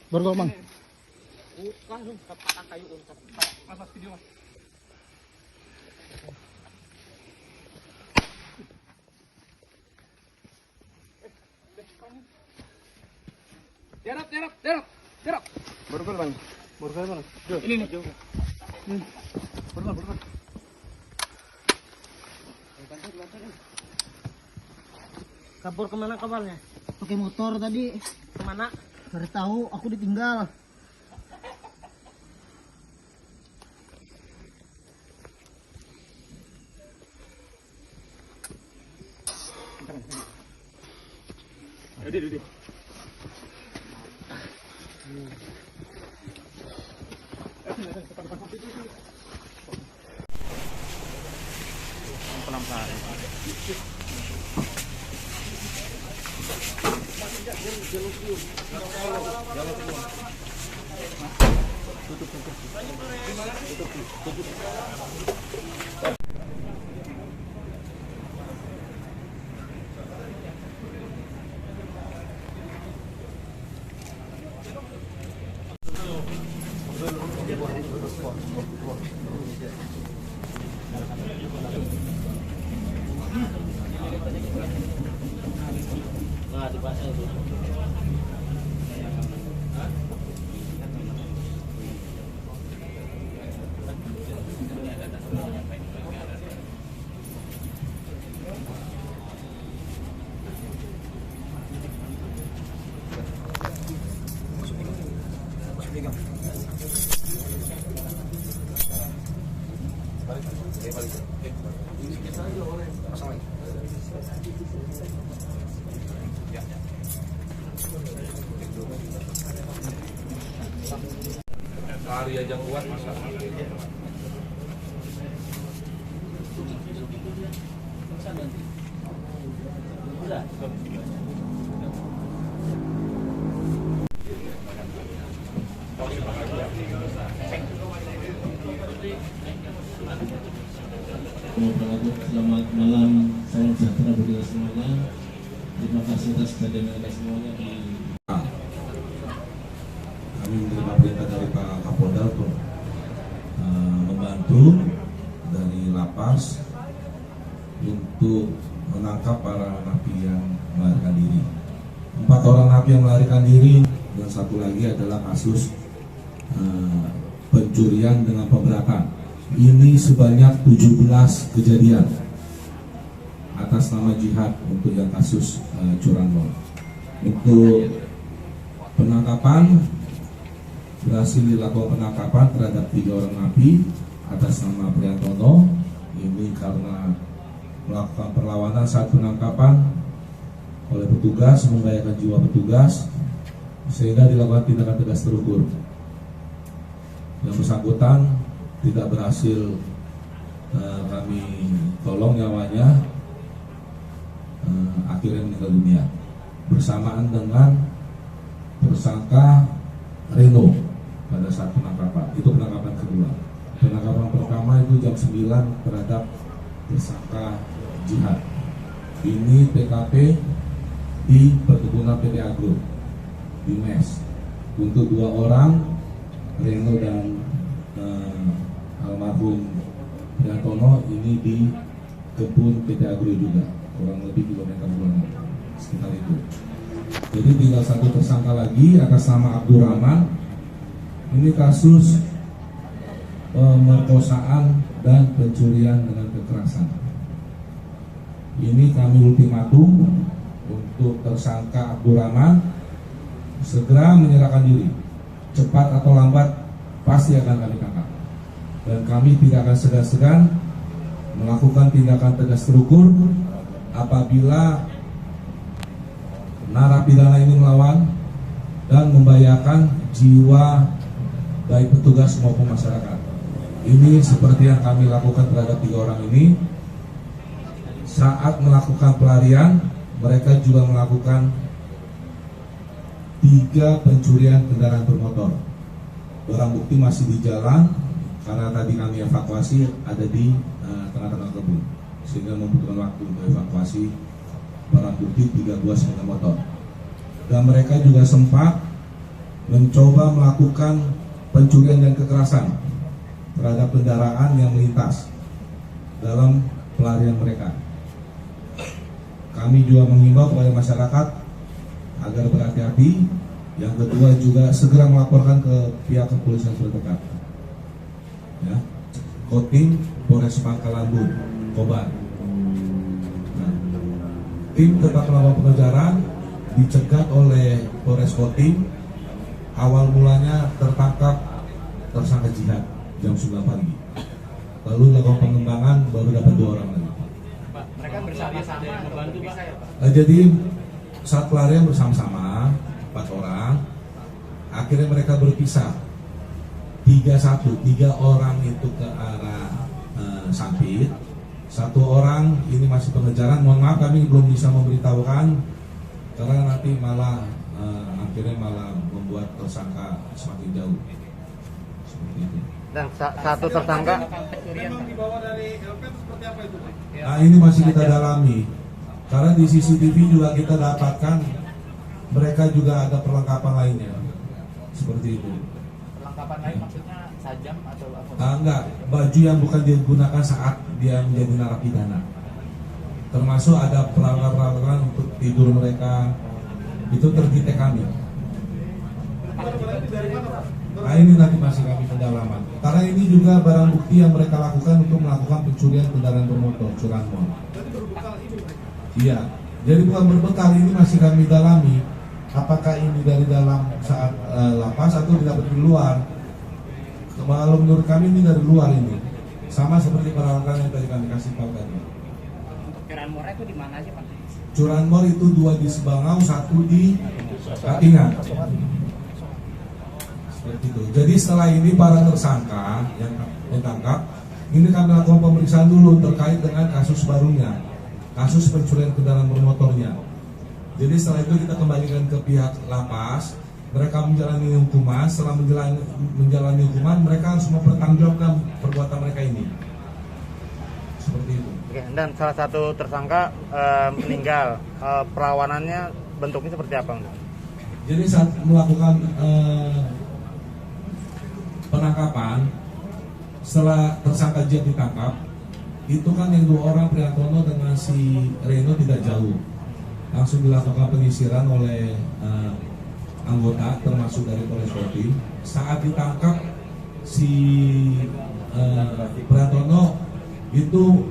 Baru mang. Langsung patah kayu untuk mas video mas. Derap. Baru bang. Baru bang. Ini nih. Baru. Kabur kemana kabarnya? Pakai motor tadi. Kemana? Cari tahu, aku ditinggal. Dede. Hari aja kuat masa. Selamat malam, salam sejahtera bagi kita semuanya. Terima kasih atas kehadiran kita semuanya di. Kami menerima perintah dari Pak Kapolda untuk membantu dari lapas untuk menangkap para napi yang melarikan diri. 4 orang napi yang melarikan diri dan 1 lagi adalah kasus pencurian dengan pemberatan. Ini sebanyak 17 kejadian atas nama jihad untuk yang kasus curanmor. Untuk penangkapan berhasil dilakukan penangkapan terhadap 3 orang napi atas nama Priantono. Ini karena melakukan perlawanan saat penangkapan oleh petugas, membahayakan jiwa petugas, sehingga dilakukan tindakan tegas terukur. Yang bersangkutan tidak berhasil kami tolong nyawanya, akhirnya meninggal dunia bersamaan dengan tersangka Reno pada saat penangkapan. Itu penangkapan kedua. Penangkapan pertama itu jam 9 terhadap tersangka jihad. Ini TKP di perkebunan PT Agro di Mes. Untuk 2 orang, Reno dan almarhum Priantono, ini di kebun PT Agro juga, kurang lebih kilometer 2 sekitar itu. Jadi tinggal 1 tersangka lagi atas nama Abdurrahman. Ini kasus pemerkosaan dan pencurian dengan kekerasan. Ini kami ultimatum untuk tersangka Abdurrahman segera menyerahkan diri. Cepat atau lambat pasti akan kami tangkap. Dan kami tidak akan segan-segan melakukan tindakan tegas terukur apabila narapidana ini melawan dan membahayakan jiwa baik petugas maupun masyarakat. Ini seperti yang kami lakukan terhadap 3 orang ini. Saat melakukan pelarian, mereka juga melakukan 3 pencurian kendaraan bermotor. Barang bukti masih di jalan karena tadi kami evakuasi ada di tengah-tengah kebun, sehingga membutuhkan waktu untuk evakuasi barang bukti 3 buah sepeda motor. Dan mereka juga sempat mencoba melakukan pencurian dan kekerasan terhadap kendaraan yang melintas dalam pelarian mereka. Kami juga mengimbau kepada masyarakat agar berhati-hati. Yang kedua juga segera melaporkan ke pihak kepolisian terdekat. Ya, Kotim Polres Pangkalan Bun, Kobar. Nah, tim tetap melakukan pengejaran, dicegat oleh Polres Kotim. Awal mulanya tertangkap tersangka jihad jam 9 pagi. Lalu dilakukan pengembangan, baru dapat 2 orang lagi. Pak, mereka bersama-sama membantu bisa ya Pak? Jadi saat pelarian bersama-sama 4 orang, akhirnya mereka berpisah 3-1, 3 orang itu ke arah Sampit, 1 orang ini masih pengejaran. Mohon maaf kami belum bisa memberitahukan karena nanti malah akhirnya malah membuat tersangka semakin jauh. Seperti itu. Dan satu tersangka Memang dibawa dari LP itu seperti apa itu? Nah ini masih kita dalami karena di CCTV juga kita dapatkan mereka juga ada perlengkapan lainnya seperti itu. perlengkapan lain maksudnya sajam atau apa? Enggak, baju yang bukan digunakan saat dia menjadi narapidana. Termasuk ada peralatan-peralatan untuk tidur mereka, itu terdetek kami. Nah ini nanti masih kami pendalaman. Karena ini juga barang bukti yang mereka lakukan untuk melakukan pencurian kendaraan bermotor, curanmor. Iya, jadi bukan berbekal, ini masih kami dalami. Apakah ini dari dalam saat lapas atau didapat di luar? Kalau menurut kami ini dari luar ini. Sama seperti peralatan yang tadi kami kasih tahu tadi. Untuk curanmor itu di mana sih Pak? Curanmor itu 2 di Sebangau, 1 di Katingan. Seperti itu. Jadi setelah ini para tersangka yang ditangkap, ini kami lakukan pemeriksaan dulu terkait dengan kasus barunya, kasus pencurian kendaraan bermotornya. Jadi setelah itu kita kembalikan ke pihak lapas, mereka menjalani hukuman. Setelah menjalani hukuman, mereka harus mempertanggungjawabkan perbuatan mereka ini. Seperti itu. Oke, dan salah satu tersangka meninggal. Perlawanannya bentuknya seperti apa? Jadi saat melakukan penangkapan, setelah tersangka J ditangkap, itu kan yang 2 orang Priantono dengan si Reno tidak jauh. Langsung dilakukan penyisiran oleh anggota termasuk dari Polres Kotim. Saat ditangkap si Priantono itu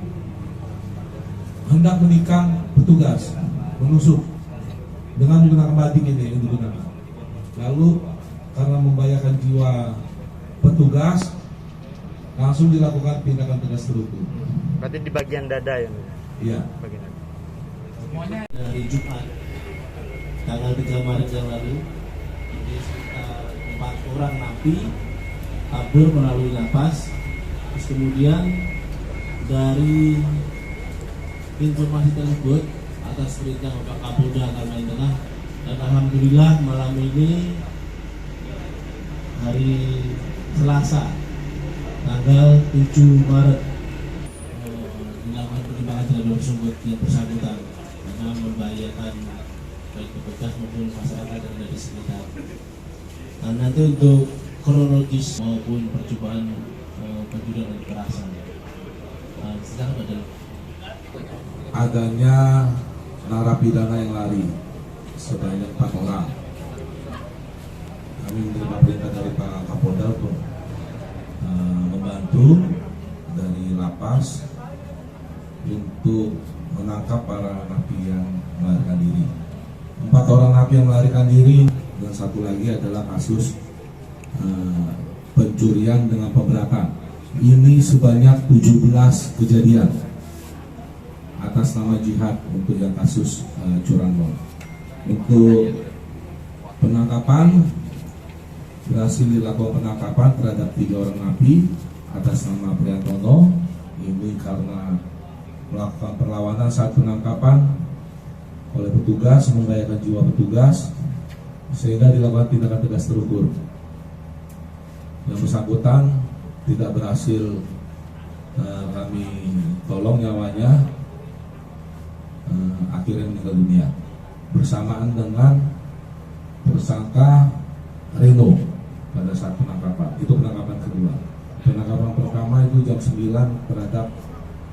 hendak menikam petugas, menusuk dengan menggunakan batik ini yang digunakan. Lalu karena membahayakan jiwa petugas, langsung dilakukan tindakan tegas terukur. Berarti di bagian dada ya? Iya. Bagian dada. Dari Jumat tanggal 3 Maret yang lalu, ini sekitar 4 orang napi kabur melalui lapas. Terus kemudian dari informasi tersebut atas perintah Bapak Kapolda Kalimantan Tengah, dan alhamdulillah malam ini hari Selasa tanggal 7 Maret dilakukan pertimbangan terhadap yang bersangkutan karena membahayakan baik petugas maupun masyarakat yang ada di sekitar. Dan nanti untuk kronologis maupun percobaan pencurian dan kekerasan, sedang ada Adanya narapidana yang lari sebanyak 4 orang. Kami menerima perintah dari Pak Kapolda untuk membantu dari lapas untuk menangkap para napi yang melarikan diri. 4 orang napi yang melarikan diri, dan 1 lagi adalah kasus pencurian dengan pemberatan. Ini sebanyak 17 kejadian atas nama jihad untuk yang kasus curanmor. Untuk penangkapan, berhasil dilakukan penangkapan terhadap 3 orang napi atas nama Priantono. Ini karena melakukan perlawanan saat penangkapan oleh petugas, membahayakan jiwa petugas, sehingga dilakukan tindakan tegas terukur. Yang bersangkutan tidak berhasil kami tolong nyawanya, akhirnya meninggal dunia bersamaan dengan tersangka Reno pada saat penangkapan. Itu penangkapan kedua. Penangkapan pertama itu jam 9 terhadap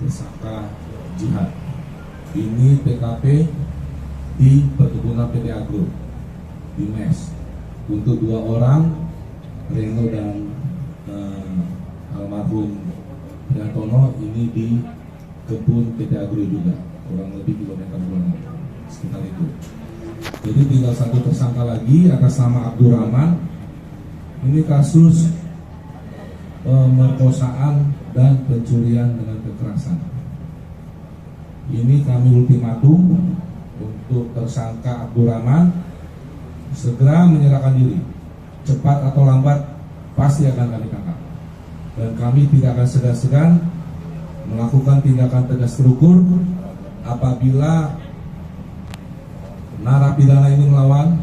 tersangka Jihad. Ini TKP di perkebunan PT Agro di Mes untuk 2 orang, Reno dan almarhum Priantono, ini di kebun PT Agro juga, kurang lebih kilometer 2 sekitar itu. Jadi tinggal 1 tersangka lagi atas nama Abdurrahman. Ini kasus pemerkosaan dan pencurian dengan kekerasan. Ini kami ultimatum untuk tersangka Abdurrahman segera menyerahkan diri. Cepat atau lambat pasti akan kami tangkap. Dan kami tidak akan segan-segan melakukan tindakan tegas terukur apabila narapidana ini melawan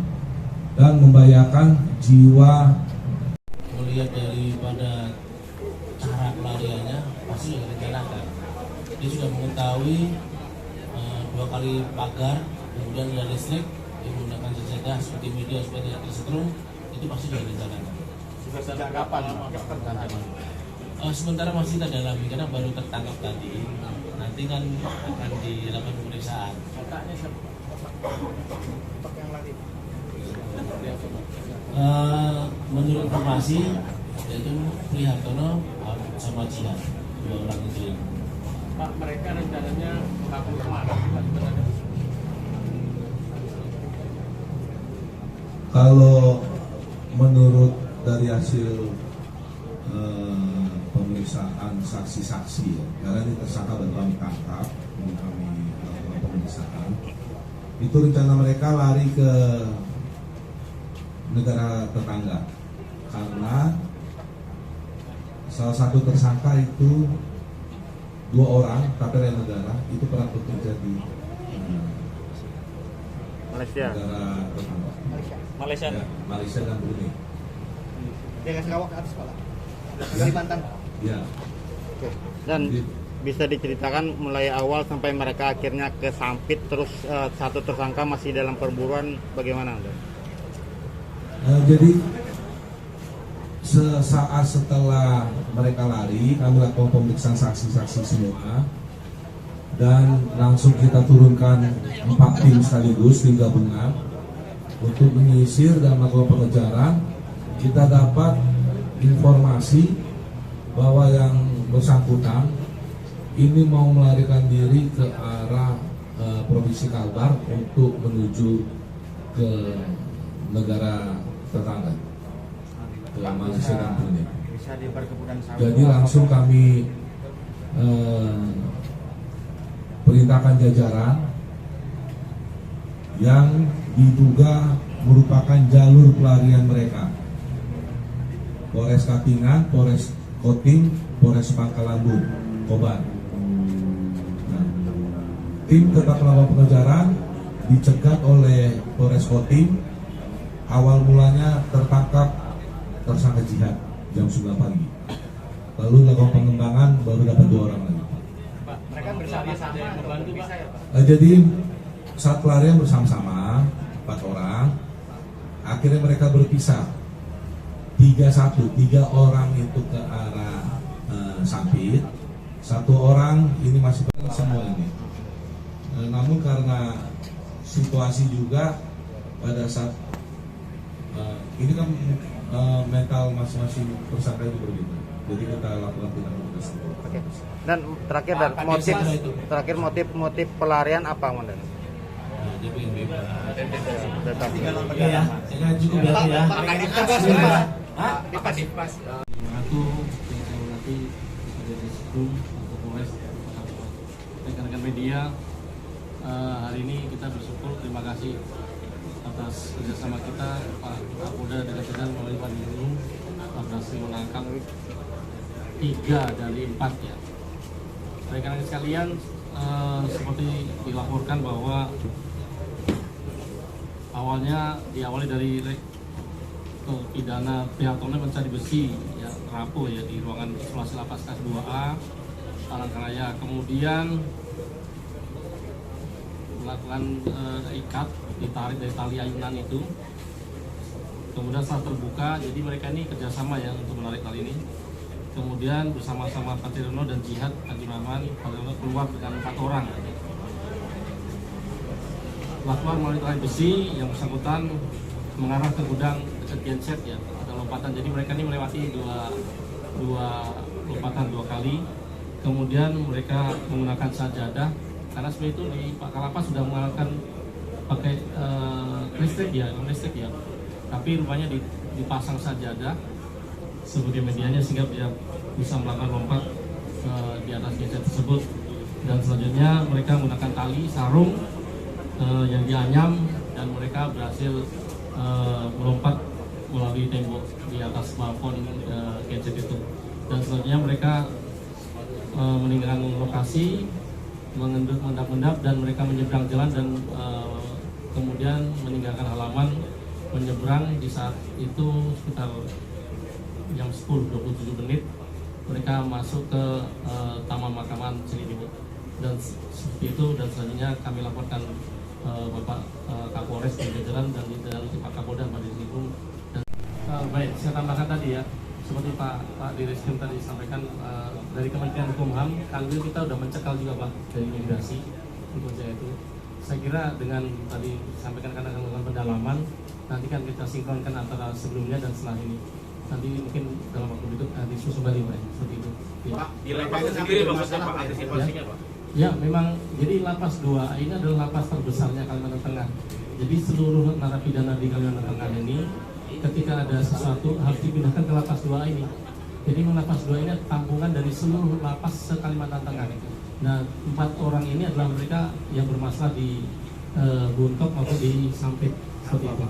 dan membahayakan jiwa. Melihat daripada cara pelariannya pasti sudah direncanakan. Dia sudah mengetahui 2 kali pagar, kemudian ada listrik, dia menggunakan senjata seperti media supaya tidak tersetrum, itu pasti sudah direncanakan. Sejak kapan tertangkap? Sementara masih kita dalami karena baru tertangkap tadi. Nanti kan akan dilakukan pemeriksaan. Menurut informasi yaitu Prihartono sama Jihad, 2 orang itu. Pak, mereka rencananya kabur kemana sebenarnya? Kalau menurut dari hasil pemeriksaan saksi-saksi, ya, karena ini tersangka baru kami tangkap, ini kami lakukan pemeriksaan. Itu rencana mereka lari ke negara tetangga karena salah satu tersangka itu 2 orang tapi lain negara itu pernah bekerja di Malaysia. negara tetangga. Malaysia. Ya, Malaysia dan Brunei. Dia nggak Sarawak ke atas sekolah. Kalimantan. Ya. Dan bisa diceritakan mulai awal sampai mereka akhirnya ke Sampit, terus 1 tersangka masih dalam perburuan, bagaimana? Jadi sesaat setelah mereka lari, kami lakukan pemeriksaan saksi-saksi semua dan langsung kita turunkan 4 tim sekaligus, tim gabungan untuk menyisir dan melakukan pengejaran. Kita dapat informasi bahwa yang bersangkutan ini mau melarikan diri ke arah provinsi Kalbar untuk menuju ke negara tetangga, ke Malaysia dan Brunei. Jadi langsung kami perintahkan jajaran yang diduga merupakan jalur pelarian mereka, Polres Katingan, Polres Kotim, Polres Pangkalan Bun, Kobar. Nah, tim tetap melakukan pengejaran, dicegat oleh Polres Kotim. Awal mulanya tertangkap tersangka Jihad jam 9 pagi. Lalu dilakukan pengembangan, baru dapat 2 orang lagi. Pak, mereka bersama-sama membantu Pak. Jadi saat pelarian bersama-sama 4 orang, akhirnya mereka berpisah. 3 orang itu ke arah Sampit, 1 orang ini masih semua ini. Namun karena situasi juga pada saat ini kan mental masing-masing tersangka itu berbeda. Jadi kita lakukan tindakan tegas. Dan terakhir motif pelarian apa, Mandan? Dia pengen bebas. Tetap. Iya, saya cukup berarti ya. Satu, yang nanti ada di Serum atau Polres rekan-rekan media. Hari ini kita bersyukur, terima kasih atas kerjasama kita, Pak Kapolda dengan jajaran melalui Pak Dirjen berhasil menangkap 3 dari 4 ya. Rekan-rekan sekalian, seperti dilaporkan bahwa awalnya diawali dari pidana pihaknya mencari besi ya, rapuh ya di ruangan isolasi lapas kelas 2A Palangkaraya, kemudian melakukan ikat, ditarik dari tali ayunan itu, kemudian setelah terbuka, jadi mereka ini kerjasama ya untuk menarik tali ini. Kemudian bersama-sama Pak Tirno dan Jihad Abdurrahman, Pak Tirno keluar dengan 4 orang. Setelah keluar melalui tali besi, yang bersangkutan mengarah ke gudang dekat genset ya, ada lompatan. Jadi mereka ini melewati dua lompatan 2 kali. Kemudian mereka menggunakan sajadah, karena seperti itu di Pak Kalapas sudah menggunakan pakai listrik ya, tapi rupanya dipasang sajadah sebagai medianya sehingga dia bisa melakukan lompat di atas genset tersebut. Dan selanjutnya mereka menggunakan tali sarung yang dianyam, dan mereka berhasil melompat melalui tembok di atas balkon genset itu. Dan selanjutnya mereka meninggalkan lokasi, mengendap-endap, dan mereka menyeberang jalan dan kemudian meninggalkan halaman, menyeberang. Di saat itu sekitar jam 10.27 menit mereka masuk ke Taman Makaman Ciledug. Dan seperti itu, dan selanjutnya kami laporkan Bapak Kapolres dan jajaran dan Pak Kapolda Pak Dirjen. Baik, saya tambahkan tadi ya, seperti Pak Dirjen tadi sampaikan, dari Kementerian Hukum HAM, Kanwil kita sudah mencekal juga Pak dari imigrasi untuk saya itu. Saya kira dengan tadi sampaikan karena melakukan pendalaman, nanti kan kita sinkronkan antara sebelumnya dan setelah ini. Nanti mungkin dalam waktu berikut diskusi kembali Pak, seperti itu. Ya. Pak, di lapas sendiri maksudnya Pak, antisipasinya Pak? Ya, memang jadi lapas 2 ini adalah lapas terbesarnya Kalimantan Tengah. Jadi seluruh narapidana di Kalimantan Tengah ini ketika ada sesuatu harus dipindahkan ke lapas 2 ini. Jadi lapas 2 ini tampungan dari seluruh lapas se-Kalimantan Tengah. Nah, 4 orang ini adalah mereka yang bermasalah di Buntok maupun di Sampit seperti itu.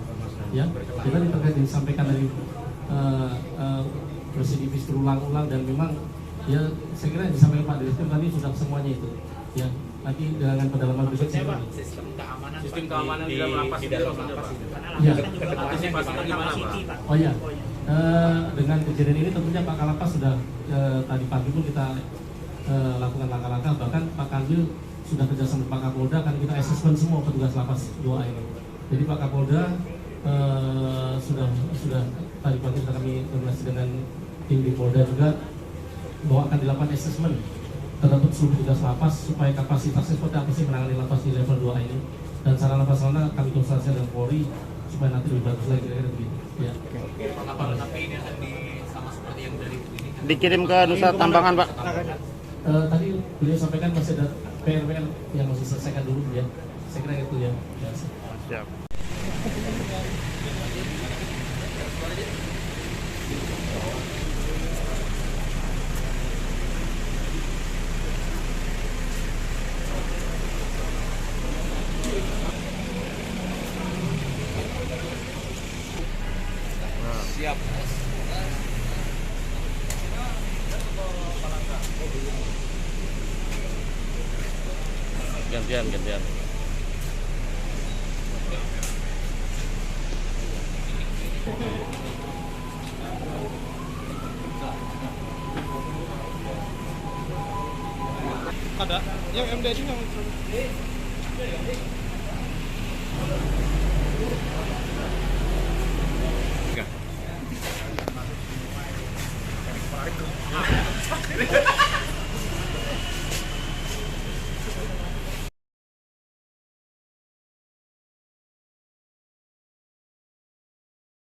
Ya, kita terkait disampaikan dari residivis berulang-ulang, dan memang ya saya kira yang disampaikan Pak Dirjen tadi sudah semuanya itu. Ya, nanti dengan pendalaman berikutnya. Sistem keamanan di dalam lapas itu Pak. Ya. Antisipasinya gimana Pak? Oh ya, dengan kejadian ini tentunya Pak Kalapas sudah tadi pagi pun kita lakukan langkah-langkah, bahkan Pak Kanwil sudah kerjasama Pak Kapolda, kan kita asesmen semua petugas lapas 2A ini. Jadi Pak Kapolda sudah tadi pagi sudah kami koordinasi dengan tim di Polda juga bahwa akan dilakukan asesmen terhadap seluruh petugas lapas supaya kapasitasnya seperti apa sih menangani lapas di level 2A ini, dan sarana-prasarana kami konsultasi dengan Polri supaya nanti lebih bagus lagi, kira-kira begitu. Ya. Tapi ini akan sama seperti yang dari ini kan? Dikirim ke Nusa Tambangan Pak. Tadi beliau sampaikan masih ada PR yang masih selesaikan dulu ya. Saya kira itu ya. Siap. Siap. Gantian. Ada yang MD itu yang Enggak.